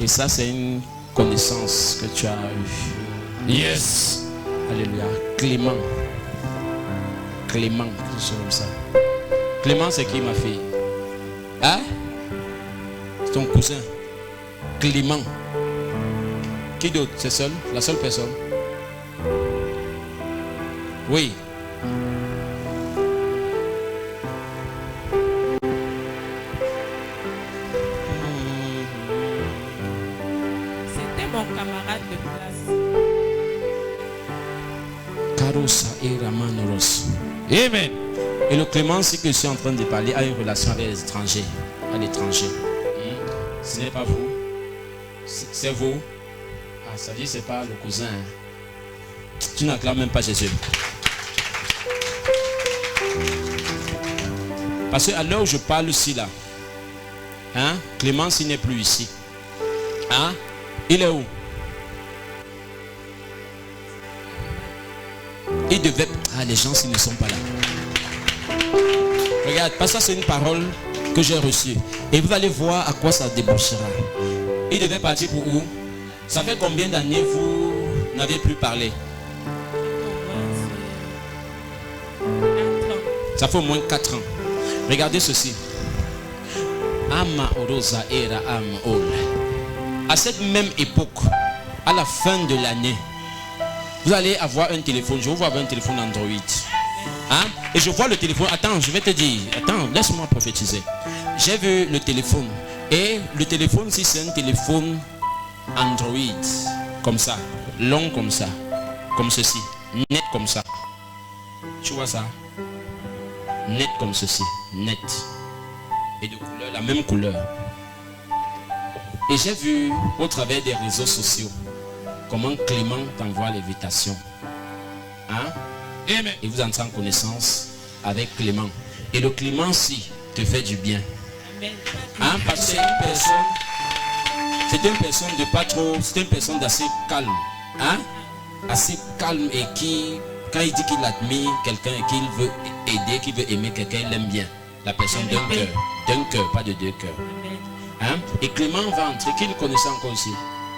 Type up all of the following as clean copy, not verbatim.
Et ça, c'est une connaissance que tu as eue. Yes. Alléluia. Clément. Clément, quelque chose comme ça. Clément, c'est qui, ma fille? Hein? C'est ton cousin. Clément. Qui d'autre? C'est seul? La seule personne? Oui. C'était mon camarade de classe. Karosa et Ramanoros. Amen. Et le Clément, c'est que je suis en train de parler, a une relation avec les étrangers. À l'étranger. Ce n'est pas vous. C'est vous. Ah, ça dit c'est pas le cousin. Tu n'acclames même pas Jésus. Parce qu'à l'heure où je parle ici là, hein, Clémence il n'est plus ici. Hein? Il est où? Il devait... Ah, les gens s'ils ne sont pas là. Regarde, parce que ça c'est une parole que j'ai reçue. Et vous allez voir à quoi ça débouchera. Il devait partir pour où? Ça fait combien d'années vous n'avez plus parlé? Ça fait au moins 4 ans. Regardez ceci. Ama Orosa era Am Ol. À cette même époque, à la fin de l'année, vous allez avoir un téléphone. Je vais vous avoir un téléphone Android. Hein? Et je vois le téléphone. Attends, je vais te dire. Attends, laisse-moi prophétiser. J'ai vu le téléphone. Et le téléphone, si c'est un téléphone Android, comme ça, long comme ça, comme ceci, net comme ça. Tu vois ça? Net comme ceci, net. Et de couleur, la même couleur. Et j'ai vu au travers des réseaux sociaux comment Clément t'envoie l'invitation. Hein? Amen. Et vous entrez en connaissance avec Clément. Et le Clément-ci te fait du bien. Hein? Parce que c'est une personne de pas trop, c'est une personne d'assez calme. Hein? Assez calme et qui, quand il dit qu'il admire quelqu'un et qu'il veut aider, qu'il veut aimer quelqu'un, il l'aime bien. La personne d'un cœur, pas de deux cœurs. Hein? Et Clément va entrer. Qui le connaissait encore ici?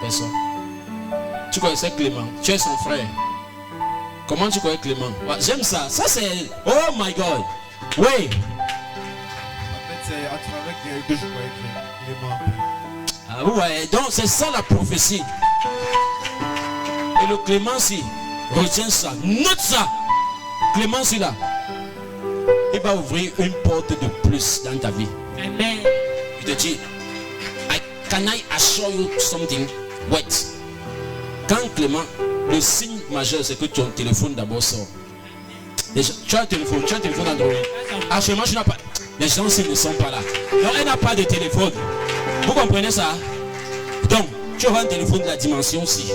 Personne. Tu connaissais Clément? Tu es son frère. Comment tu connais Clément? Ouais, j'aime ça. Ça c'est... Oh my God. Oui. En fait, c'est à travers que je vois Clément. Ah ouais, donc c'est ça la prophétie. Et le Clément-ci, retiens ça, note ça. Clément-ci là, il va ouvrir une porte de plus dans ta vie. Amen. Il te dit, can I assure you something? Wait. Quand Clément, le signe majeur, c'est que ton téléphone d'abord sort. Tu as un téléphone Android. Ah, chez moi, je n'ai pas. Les gens, s'ils ne sont pas là. Donc, elle n'a pas de téléphone. Vous comprenez ça? Donc, tu auras un téléphone de la dimension ci.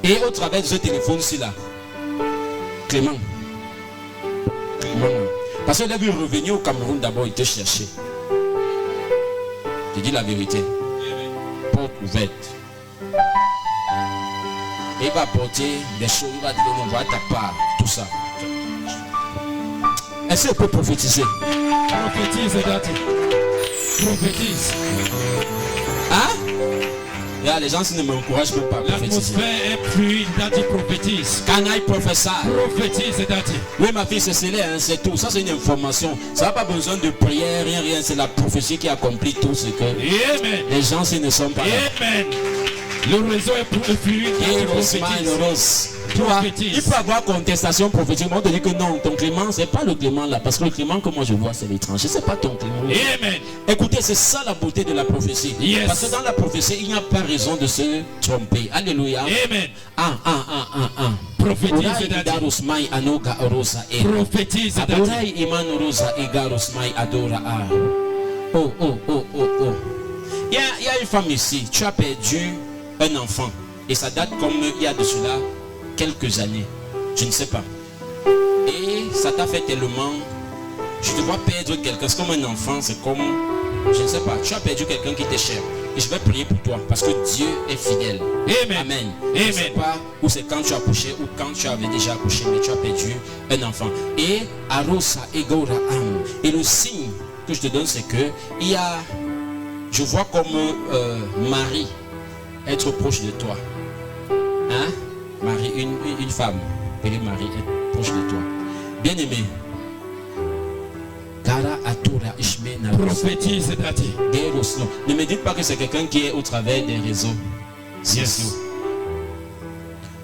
Et au travers de ce téléphone-ci là, Clément. Parce qu'il a vu revenir au Cameroun d'abord, il te cherchait. Je dis la vérité. Porte ouverte. Et il va apporter des choses, il va dire non, voilà ta part, tout ça. Est-ce qu'on peut prophétiser? Prophétise, Daddy. Prophétise. Hein? Là, les gens ne m'encouragent même pas à prophétiser. L'atmosphère est fluide, Daddy, prophétise. Can I prophesy? Prophétise, Daddy. Oui, ma fille, c'est célèbre, hein, c'est tout. Ça, c'est une information. Ça n'a pas besoin de prière, rien. C'est la prophétie qui accomplit tout ce que Amen. les gens s'ils ne sont pas là. Amen. Le réseau est fluide, Daddy, prophétise. Il peut avoir contestation prophétique. On te dit que non, ton Clément, c'est pas le Clément là. Parce que le Clément que moi je vois, c'est l'étranger. C'est pas ton Clément. Amen. Écoutez, c'est ça la beauté de la prophétie. Yes. Parce que dans la prophétie, il n'y a pas raison de se tromper. Alléluia. Amen. Prophétise, prophétise, il y a une femme ici. Tu as perdu un enfant. Et ça date comme il y a de cela quelques années. Je ne sais pas. Et ça t'a fait tellement... Je te vois perdre quelqu'un. C'est comme un enfant. C'est comme... Je ne sais pas. Tu as perdu quelqu'un qui t'est cher. Et je vais prier pour toi. Parce que Dieu est fidèle. Amen. Amen. Amen. Je ne sais pas où c'est quand tu as accouché ou quand tu avais déjà accouché. Mais tu as perdu un enfant. Et Arosa Egora Am. Et le signe que je te donne, c'est que il y a je vois comme Marie être proche de toi. Hein? Marie, une femme, appelée Marie, est proche de toi. Bien-aimé. Prophétise, Daddy. Ne me dites pas que c'est quelqu'un qui est au travers des réseaux sociaux.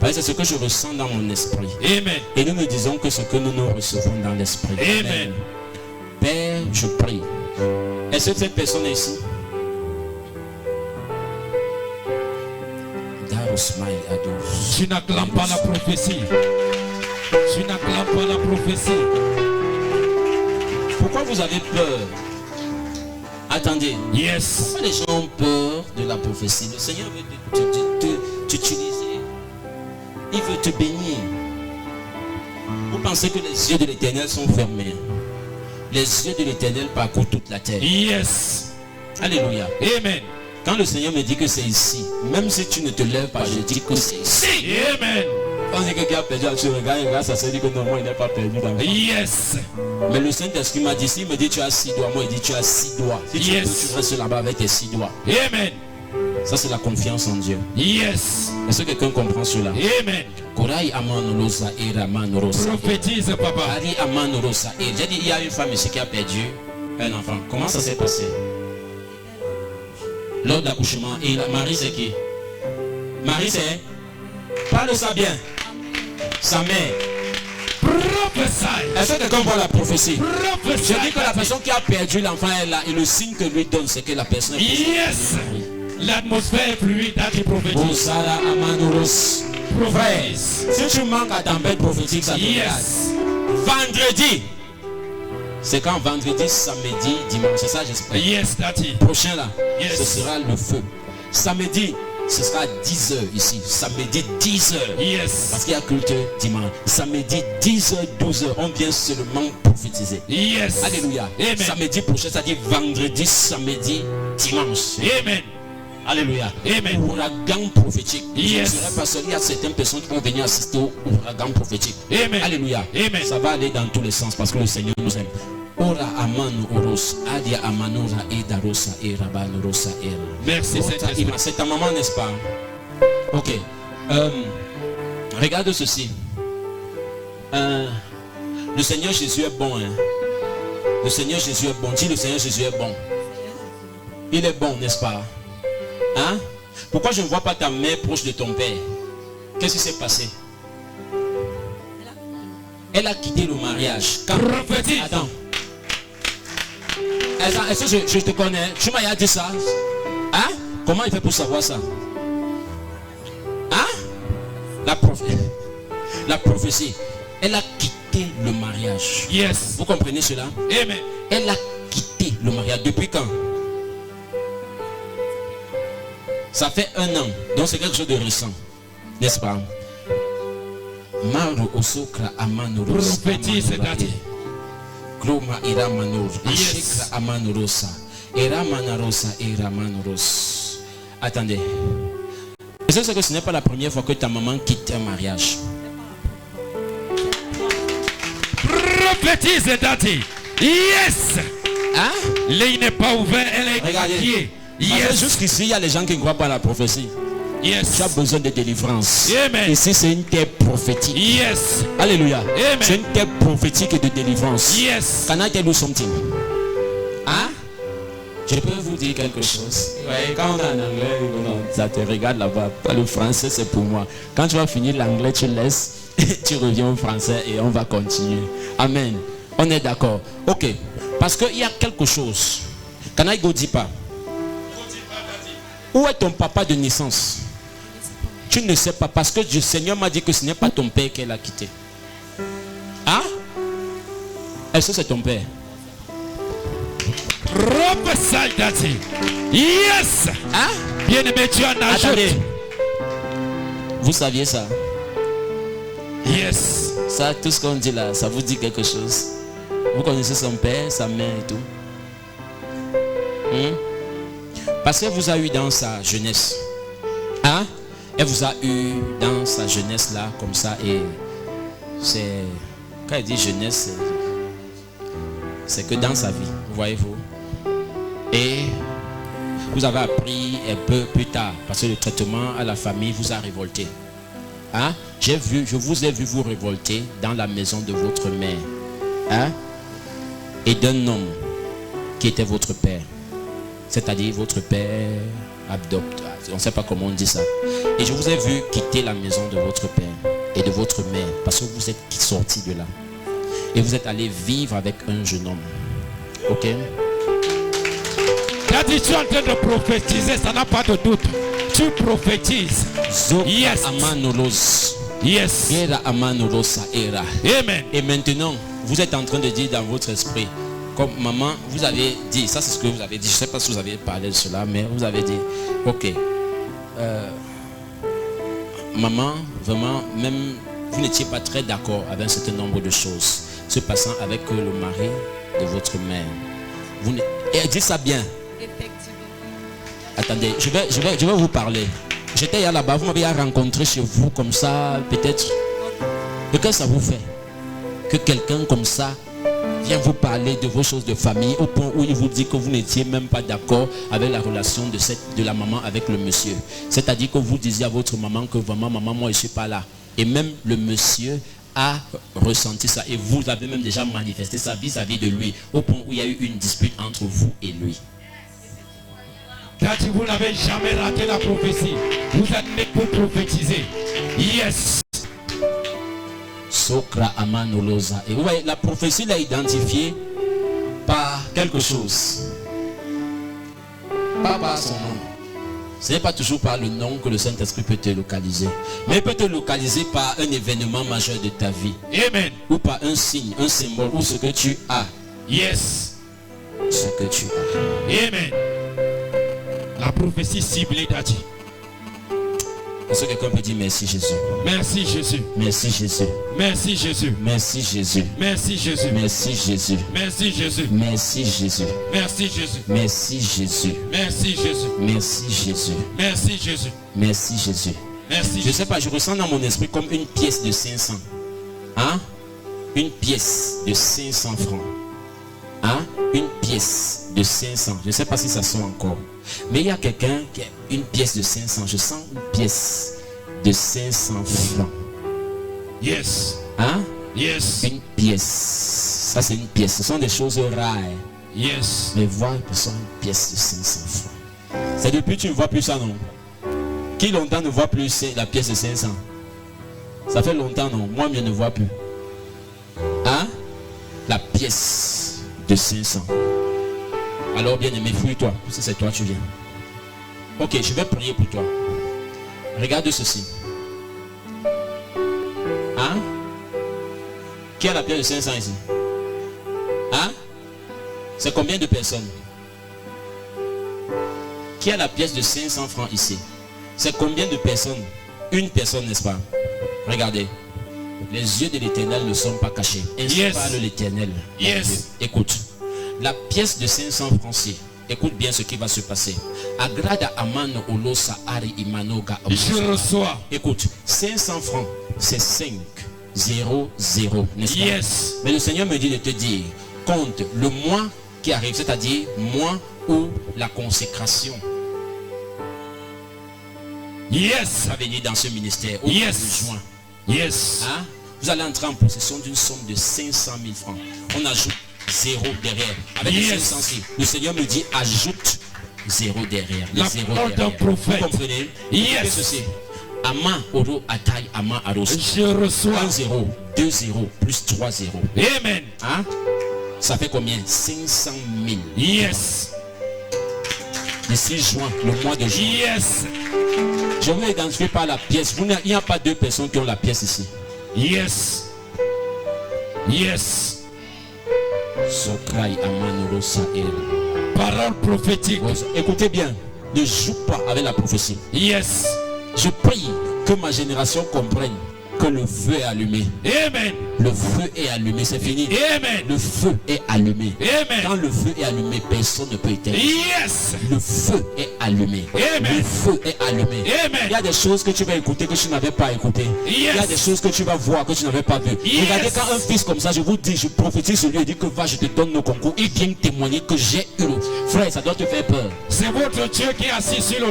Parce que c'est ce que je ressens dans mon esprit. Amen. Et nous disons que ce que nous recevons dans l'esprit. Amen. Père, je prie. Est-ce que cette personne est ici? Tu n'acclames pas la prophétie. Tu n'acclames pas la prophétie. Pourquoi vous avez peur? Attendez. Yes. Pourquoi les gens ont peur de la prophétie? Le Seigneur veut t'utiliser. Il veut te bénir. Vous pensez que les yeux de l'Éternel sont fermés? Les yeux de l'Éternel parcourent toute la terre. Yes. Alléluia. Amen. Quand le Seigneur me dit que c'est ici, même si tu ne te lèves pas, je dis que c'est ici. Amen. Quand c'est quelqu'un qui a perdu, tu regardes, ça se dit que normalement il n'est pas perdu. Yes. Mais le Saint-Esprit m'a dit, s'il me dit tu as 6 doigts, moi il dit tu as 6 doigts. Si tu veux, tu restes là-bas avec tes 6 doigts. Amen. Ça c'est la confiance en Dieu. Yes. Est-ce que quelqu'un comprend cela? Amen. Prophétise, papa. J'ai dit, il y a une femme ici qui a perdu un enfant. Comment ça s'est passé? Lors de l'accouchement. Et Marie c'est qui? Marie c'est? Parle ça bien. Sa mère. Prophesy. Est-ce que quelqu'un voit la prophétie? Prophesy. Je dis que la personne qui a perdu l'enfant est là. Et le signe que lui donne, c'est que la personne est yes. L'atmosphère est fluide dans tes prophéties. Frère, si tu manques à tempête prophétique, ça te yes. Vendredi. C'est quand vendredi, samedi, dimanche. C'est ça j'espère. Yes, Daddy. Prochain là, yes. Ce sera le feu. Samedi, ce sera 10h ici. Samedi 10h. Yes. Parce qu'il y a culte dimanche. Samedi 10h, 12h. On vient seulement prophétiser. Yes. Alléluia. Amen. Samedi prochain, ça dit vendredi, samedi, dimanche. Amen. Alléluia. Amen. Ouragan prophétique. Yes. Je ne serai pas seul. Il y a certaines personnes qui vont venir assister au ouragan prophétique. Amen. Alléluia. Amen. Ça va aller dans tous les sens parce que le Seigneur nous aime. Ora amanu oros adia amanora e darosa e rabano rosa era. Merci Saint-Esprit. C'est ta maman, n'est-ce pas? Ok. Regarde ceci. Le Seigneur Jésus est bon. Hein? Le Seigneur Jésus est bon. Dis le Seigneur Jésus est bon. Il est bon, n'est-ce pas? Hein? Pourquoi je ne vois pas ta mère proche de ton père? Qu'est-ce qui s'est passé? Elle a quitté le mariage. Prophétique. Attends. Est-ce que je te connais? Tu m'as dit ça? Hein? Comment il fait pour savoir ça? Hein? La prophétie. Elle a quitté le mariage. Yes. Vous comprenez cela? Amen. Elle a quitté le mariage. Depuis quand? Ça fait 1 an. Donc c'est quelque chose de récent. N'est-ce pas? Prophétise, Daddy. Yes. Attendez. Est-ce que ce n'est pas la première fois que ta maman quitte un mariage? Prophétise, Daddy. Yes. Hein? L'œil n'est pas ouvert, elle est regardez. Yes. Jusqu'ici, il y a les gens qui ne croient pas à la prophétie. Yes. Tu as besoin de délivrance. Amen. Ici, c'est une terre prophétique. Yes. Alléluia. Amen. C'est une terre prophétique et de délivrance. Yes. Can I tell you something? Hein? Je peux vous dire quelque chose. Ouais, quand on est en anglais, ça te regarde là-bas. Le français, c'est pour moi. Quand tu vas finir l'anglais, tu laisses. Tu reviens au français et on va continuer. Amen. On est d'accord. Ok. Parce qu'il y a quelque chose. Can I go deeper? Où est ton papa de naissance? Tu ne sais pas parce que le Seigneur m'a dit que ce n'est pas ton père qu'elle a quitté. Hein? Est-ce que c'est ton père? Prophesy, Daddy. Yes. Hein? Bien-aimé, tu en ajoutes. Vous saviez ça? Yes. Ça, tout ce qu'on dit là, ça vous dit quelque chose? Vous connaissez son père, sa mère et tout? Parce qu'elle vous a eu dans sa jeunesse. Hein? Elle vous a eu dans sa jeunesse là, comme ça. Et c'est... Quand elle dit jeunesse, c'est que dans sa vie. Voyez-vous? Et Vous avez appris un peu plus tard, parce que le traitement à la famille vous a révolté. Hein? Je vous ai vu vous révolter dans la maison de votre mère. Hein? Et d'un homme qui était votre père. C'est-à-dire votre père adopte. On ne sait pas comment on dit ça. Et je vous ai vu quitter la maison de votre père et de votre mère. Parce que vous êtes sortis de là. Et vous êtes allé vivre avec un jeune homme. Ok? Tu as dit, tu es en train de prophétiser, ça n'a pas de doute. Tu prophétises. Yes. Amanolos. Yes. Era amanolosa era. Amen. Et maintenant, vous êtes en train de dire dans votre esprit, comme maman, vous avez dit, ça c'est ce que vous avez dit, je ne sais pas si vous avez parlé de cela, mais vous avez dit, ok, maman, vraiment, même vous n'étiez pas très d'accord avec un certain nombre de choses se passant avec le mari de votre mère. Et dites ça bien. Attendez, je vais vous parler. J'étais là-bas, vous m'avez rencontré chez vous comme ça, peut-être. Et que ça vous fait que quelqu'un comme ça vient vous parler de vos choses de famille au point où il vous dit que vous n'étiez même pas d'accord avec la relation de la maman avec le monsieur. C'est-à-dire que vous disiez à votre maman que vraiment, maman, moi je ne suis pas là. Et même le monsieur a ressenti ça. Et vous avez même déjà manifesté ça vis-à-vis de lui. Au point où il y a eu une dispute entre vous et lui. Car vous n'avez jamais raté la prophétie. Vous êtes né pour prophétiser. Yes. Sokra Amanolosa. Et vous voyez, la prophétie l'a identifié par quelque chose. Pas par son nom. Ce n'est pas toujours par le nom que le Saint-Esprit peut te localiser. Mais il peut te localiser par un événement majeur de ta vie. Amen. Ou par un signe, un symbole, ou ce que tu as. Yes. Ce que tu as. Amen. La prophétie ciblée d'Adi. Est-ce que quelqu'un peut dire merci Jésus? Merci Jésus. Merci Jésus. Merci Jésus. Merci Jésus. Merci Jésus. Merci Jésus. Merci Jésus. Merci Jésus. Merci Jésus. Merci Jésus. Merci Jésus. Merci Jésus. Merci Jésus. Merci Jésus. Merci. Je ne sais pas, je ressens dans mon esprit comme une pièce de 500. Hein? Une pièce de 500 francs. Hein? Une pièce de 500. Je ne sais pas si ça sent encore. Mais il y a quelqu'un qui a une pièce de 500. Je sens une pièce de 500 francs. Yes. Hein? Yes. Une pièce. Ça c'est une pièce. Ce sont des choses rares. Yes. Mais voir une pièce de 500 francs. C'est depuis que tu ne vois plus ça, non? Qui longtemps ne voit plus la pièce de 500? Ça fait longtemps, non? Moi, je ne vois plus. Hein? La pièce de 500. Alors, bien aimé, fouille-toi. Si c'est toi, tu viens. Ok, je vais prier pour toi. Regarde ceci. Hein? Qui a la pièce de 500 ici? Hein? C'est combien de personnes? Qui a la pièce de 500 francs ici? C'est combien de personnes? Une personne, n'est-ce pas? Regardez. Les yeux de l'Éternel ne sont pas cachés. Ainsi parle l'Éternel. Yes. Écoute. La pièce de 500 francs, écoute bien ce qui va se passer. Agrada amano olosa ari imanoga. Je reçois. Écoute, 500 francs, c'est 5, 0, 0, n'est-ce pas? Yes. Mais le Seigneur me dit de te dire, compte le mois qui arrive, c'est-à-dire mois où la consécration va venir dans ce ministère. Au Yes. de juin. Yes. Hein? Vous allez entrer en possession d'une somme de 500 000 francs. On ajoute 0 derrière. Avec les 500, le Seigneur me dit ajoute 0 derrière. La parole d'un prophète. Vous comprenez? Yes. Ceci. Ama oro ataille ama aros. Je reçois. 1 0, 2 0, plus 3 0. Amen. Hein? Ça fait combien? 500 000. Yes. D'ici juin, le mois de juin. Yes. Je vous identifie par la pièce. Il n'y a pas deux personnes qui ont la pièce ici. Yes. Yes. Parole prophétique. Écoutez bien, ne joue pas avec la prophétie. Yes. Je prie que ma génération comprenne que le feu est allumé. Amen. Le feu est allumé, c'est fini. Amen. Le feu est allumé. Amen. Quand le feu est allumé, personne ne peut éteindre. Yes. Le feu est allumé. Amen. Le feu est allumé. Amen. Il y a des choses que tu vas écouter que tu n'avais pas écouté. Yes. Il y a des choses que tu vas voir que tu n'avais pas vu. Yes. Regardez, quand un fils comme ça, je vous dis, je prophétise sur lui et dis que va, je te donne le concours. Il vient témoigner que j'ai eu le frère, ça doit te faire peur. C'est votre Dieu qui est assis sur le